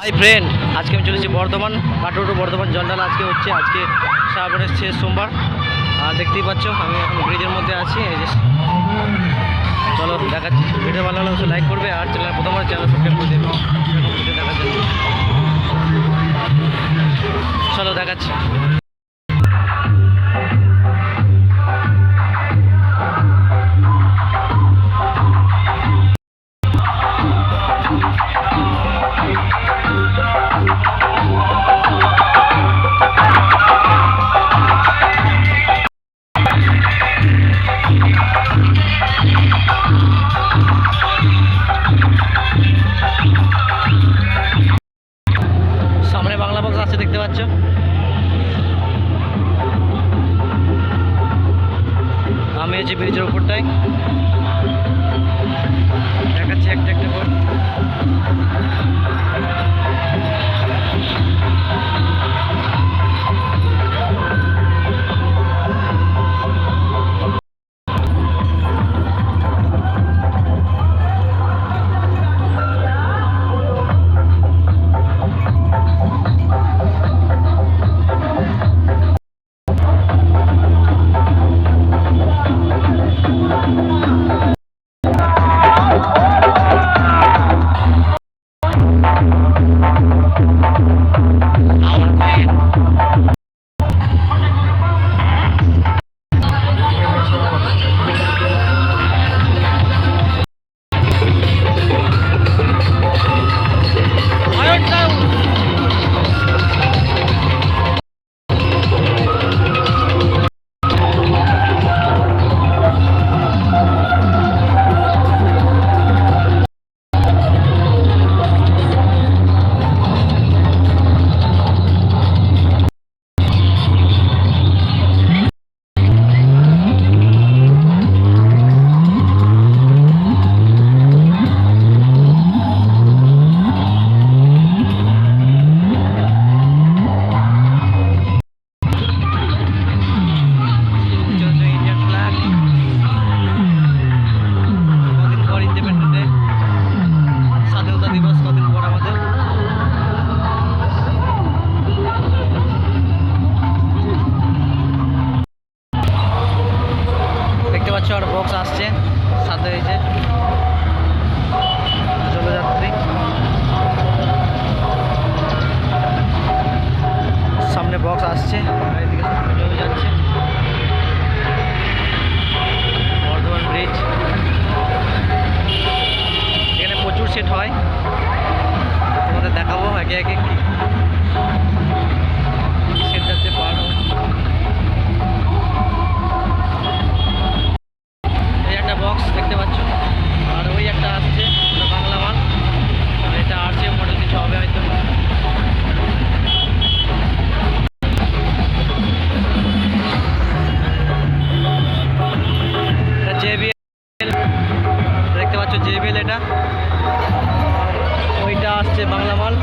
Hi friend, আজকে আমি চলেছি বর্ধমান কাটোর বর্ধমান জলডালা। আজকে শ্রাবণের শেষ সোমবার। আর দেখতেই পাচ্ছ আমি এখন ব্রিজের মধ্যে আছি। এই যে চলো দেখাচ্ছি। ভিডিও ভালো লাগলে লাইক করবে আর চ্যানেল প্রথমবার চ্যানেল সাবস্ক্রাইব করে দেবে ভিডিও দেখার জন্য। চলো দেখাচ্ছি। সামনে বাংলা বক্স আছে, দেখতে পাচ্ছ। আমি আছি ব্রিজের উপরটায়, দেখাচ্ছি একটা একটা করে। আর বক্স আসছে সাথে হয়েছে জলযাত্রী। সামনে বক্স আসছে, এদিকে জমে যাচ্ছে বর্ধমান ব্রিজ। এখানে প্রচুর সেট হয়, তোমাদের দেখাবো একে একে কি সেট যাচ্ছে পার। বক্স দেখতে পাচ্ছ, আর ওই একটা আসছে বাংলা মাল, আর এটা আসছে মডেল কিছু হবে হয়তো। এটা JBL দেখতে পাচ্ছ, JBL এটা। ওইটা আসছে বাংলা মাল।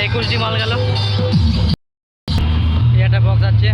21 মাল গেল। এই একটা বক্স আছে।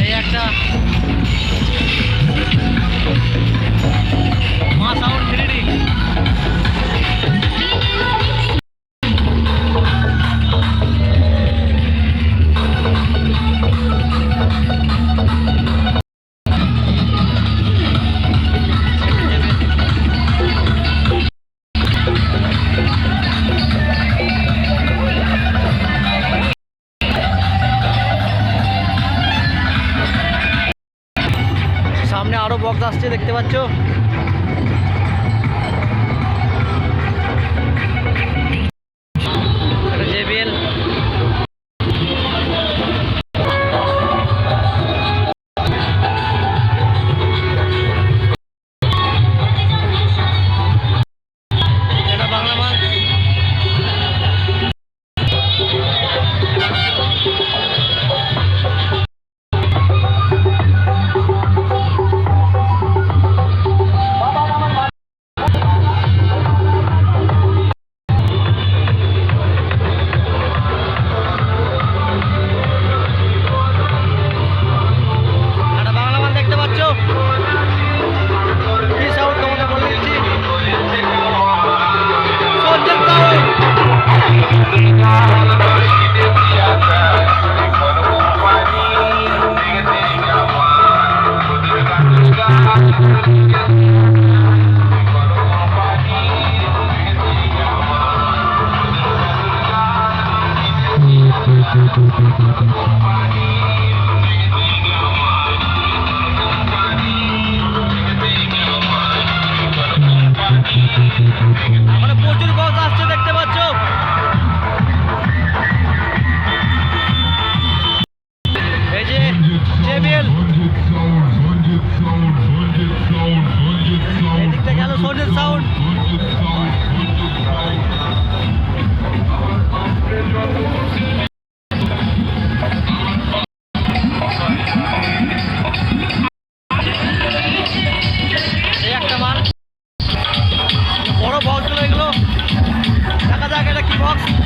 এই একটা মা সাউন্ড 3D। সামনে আরো বক্স আসছে দেখতে পাচ্ছ। এটা JBL। এটা বাংলা মাল। একটা বাংলা মাল দেখতে পাচ্ছ। কি সাউন্ড তোমাদের বলে দিচ্ছি, সঞ্জিত সাউন্ড। মানে প্রচুর বক্স আসছে দেখতে পাচ্ছ। এই যে JBL। এদিকটা গেল সঞ্জিত সাউন্ড। এই একটা মাল বড় বক্সগুলো, এগুলো দেখা যাক এটা কি বক্স।